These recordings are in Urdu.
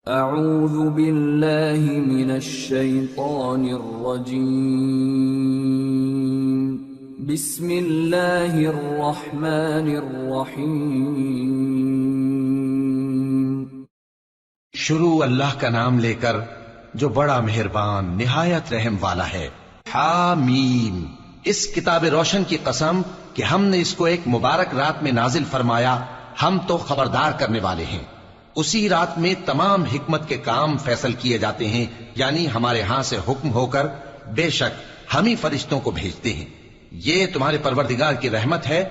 اعوذ باللہ من الشیطان الرجیم بسم اللہ الرحمن الرحیم شروع اللہ کا نام لے کر جو بڑا مہربان نہایت رحم والا ہے۔ حامیم، اس کتاب روشن کی قسم کہ ہم نے اس کو ایک مبارک رات میں نازل فرمایا، ہم تو خبردار کرنے والے ہیں۔ اسی رات میں تمام حکمت کے کام فیصل کیے جاتے ہیں، یعنی ہمارے ہاں سے حکم ہو کر بے شک ہم ہی فرشتوں کو بھیجتے ہیں۔ یہ تمہارے پروردگار کی رحمت ہے،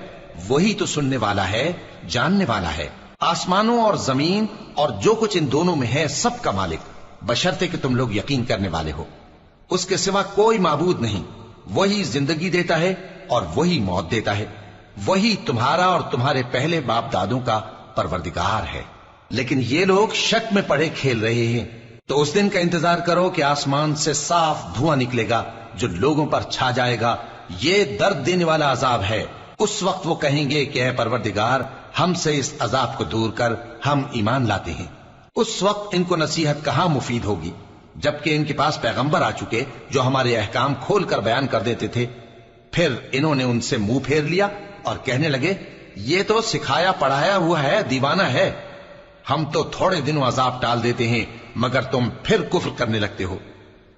وہی تو سننے والا ہے، جاننے والا ہے۔ آسمانوں اور زمین اور جو کچھ ان دونوں میں ہے سب کا مالک، بشرطے کہ تم لوگ یقین کرنے والے ہو۔ اس کے سوا کوئی معبود نہیں، وہی زندگی دیتا ہے اور وہی موت دیتا ہے، وہی تمہارا اور تمہارے پہلے باپ دادوں کا پروردگار ہے۔ لیکن یہ لوگ شک میں پڑے کھیل رہے ہیں، تو اس دن کا انتظار کرو کہ آسمان سے صاف دھواں نکلے گا جو لوگوں پر چھا جائے گا، یہ درد دینے والا عذاب ہے۔ اس وقت وہ کہیں گے کہ اے پروردگار، ہم سے اس عذاب کو دور کر، ہم ایمان لاتے ہیں۔ اس وقت ان کو نصیحت کہاں مفید ہوگی، جبکہ ان کے پاس پیغمبر آ چکے جو ہمارے احکام کھول کر بیان کر دیتے تھے۔ پھر انہوں نے ان سے منہ پھیر لیا اور کہنے لگے، یہ تو سکھایا پڑھایا ہوا ہے، دیوانہ ہے، ہم تو تھوڑے دنوں عذاب ٹال دیتے ہیں مگر تم پھر کفر کرنے لگتے ہو۔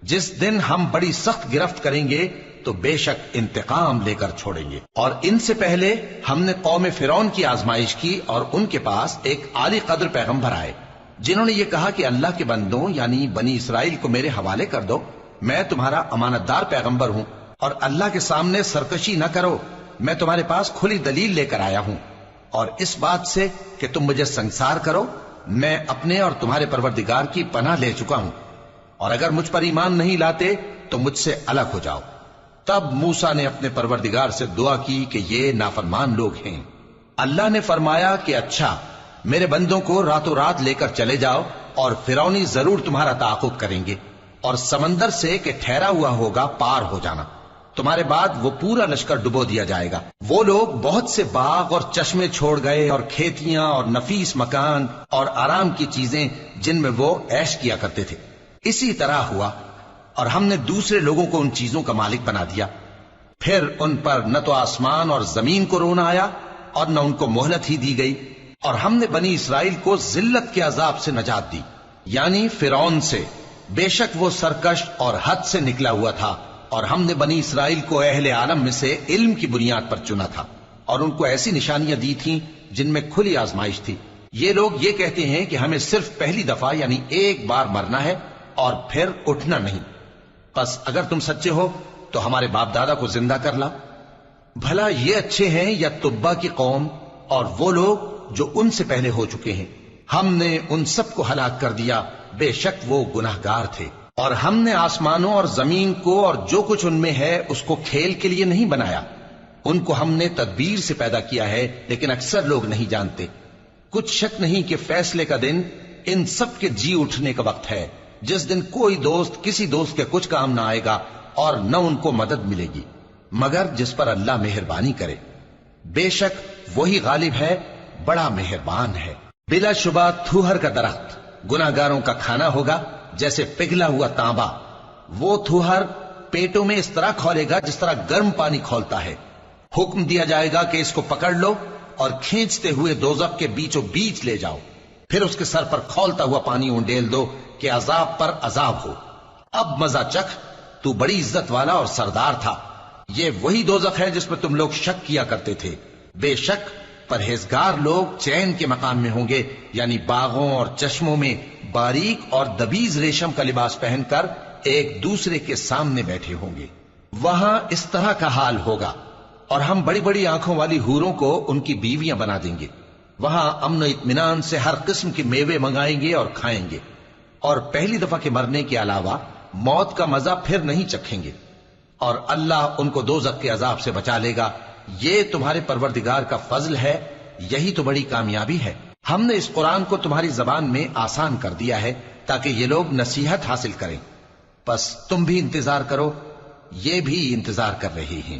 جس دن ہم بڑی سخت گرفت کریں گے تو بے شک انتقام لے کر چھوڑیں گے۔ اور ان سے پہلے ہم نے قوم فرعون کی آزمائش کی اور ان کے پاس ایک عالی قدر پیغمبر آئے جنہوں نے یہ کہا کہ اللہ کے بندوں یعنی بنی اسرائیل کو میرے حوالے کر دو، میں تمہارا امانت دار پیغمبر ہوں، اور اللہ کے سامنے سرکشی نہ کرو، میں تمہارے پاس کھلی دلیل لے کر آیا ہوں، اور اس بات سے کہ تم مجھے سنسار کرو میں اپنے اور تمہارے پروردگار کی پناہ لے چکا ہوں، اور اگر مجھ پر ایمان نہیں لاتے تو مجھ سے الگ ہو جاؤ۔ تب موسیٰ نے اپنے پروردگار سے دعا کی کہ یہ نافرمان لوگ ہیں۔ اللہ نے فرمایا کہ اچھا، میرے بندوں کو راتوں رات لے کر چلے جاؤ، اور فرعونی ضرور تمہارا تعاقب کریں گے، اور سمندر سے کہ ٹھہرا ہوا ہوگا پار ہو جانا، تمہارے بعد وہ پورا لشکر ڈبو دیا جائے گا۔ وہ لوگ بہت سے باغ اور چشمے چھوڑ گئے اور کھیتیاں اور نفیس مکان اور آرام کی چیزیں جن میں وہ عیش کیا کرتے تھے۔ اسی طرح ہوا، اور ہم نے دوسرے لوگوں کو ان چیزوں کا مالک بنا دیا۔ پھر ان پر نہ تو آسمان اور زمین کو رونا آیا اور نہ ان کو مہلت ہی دی گئی، اور ہم نے بنی اسرائیل کو ذلت کے عذاب سے نجات دی، یعنی فرعون سے۔ بے شک وہ سرکش اور حد سے نکلا ہوا تھا، اور ہم نے بنی اسرائیل کو اہل عالم میں سے علم کی بنیاد پر چنا تھا، اور ان کو ایسی نشانیاں دی تھیں جن میں کھلی آزمائش تھی۔ یہ لوگ یہ کہتے ہیں کہ ہمیں صرف پہلی دفعہ یعنی ایک بار مرنا ہے اور پھر اٹھنا نہیں، پس اگر تم سچے ہو تو ہمارے باپ دادا کو زندہ کر لا۔ بھلا یہ اچھے ہیں یا تبا کی قوم اور وہ لوگ جو ان سے پہلے ہو چکے ہیں؟ ہم نے ان سب کو ہلاک کر دیا، بے شک وہ گناہگار تھے۔ اور ہم نے آسمانوں اور زمین کو اور جو کچھ ان میں ہے اس کو کھیل کے لیے نہیں بنایا، ان کو ہم نے تدبیر سے پیدا کیا ہے، لیکن اکثر لوگ نہیں جانتے۔ کچھ شک نہیں کہ فیصلے کا دن ان سب کے جی اٹھنے کا وقت ہے، جس دن کوئی دوست کسی دوست کے کچھ کام نہ آئے گا اور نہ ان کو مدد ملے گی مگر جس پر اللہ مہربانی کرے۔ بے شک وہی غالب ہے، بڑا مہربان ہے۔ بلا شبہ تھوہر کا درخت گناہگاروں کا کھانا ہوگا، جیسے پگھلا ہوا تانبا۔ وہ تھوہر پیٹوں میں اس طرح کھولے گا جس طرح گرم پانی کھولتا ہے۔ حکم دیا جائے گا کہ اس کو پکڑ لو اور کھینچتے ہوئے دوزخ کے بیچوں بیچ لے جاؤ، پھر اس کے سر پر کھولتا ہوا پانی اونڈیل دو کہ عذاب پر عذاب ہو۔ اب مزہ چکھ، تو بڑی عزت والا اور سردار تھا۔ یہ وہی دوزخ ہے جس میں تم لوگ شک کیا کرتے تھے۔ بے شک پرہیزگار لوگ چین کے مقام میں ہوں گے، یعنی باغوں اور چشموں میں باریک اور دبیز ریشم کا لباس پہن کر ایک دوسرے کے سامنے بیٹھے ہوں گے۔ وہاں اس طرح کا حال ہوگا، اور ہم بڑی بڑی آنکھوں والی حوروں کو ان کی بیویاں بنا دیں گے۔ وہاں امن و اطمینان سے ہر قسم کے میوے منگائیں گے اور کھائیں گے، اور پہلی دفعہ کے مرنے کے علاوہ موت کا مزہ پھر نہیں چکھیں گے، اور اللہ ان کو دوزخ کے عذاب سے بچا لے گا۔ یہ تمہارے پروردگار کا فضل ہے، یہی تو بڑی کامیابی ہے۔ ہم نے اس قرآن کو تمہاری زبان میں آسان کر دیا ہے تاکہ یہ لوگ نصیحت حاصل کریں، پس تم بھی انتظار کرو، یہ بھی انتظار کر رہے ہیں۔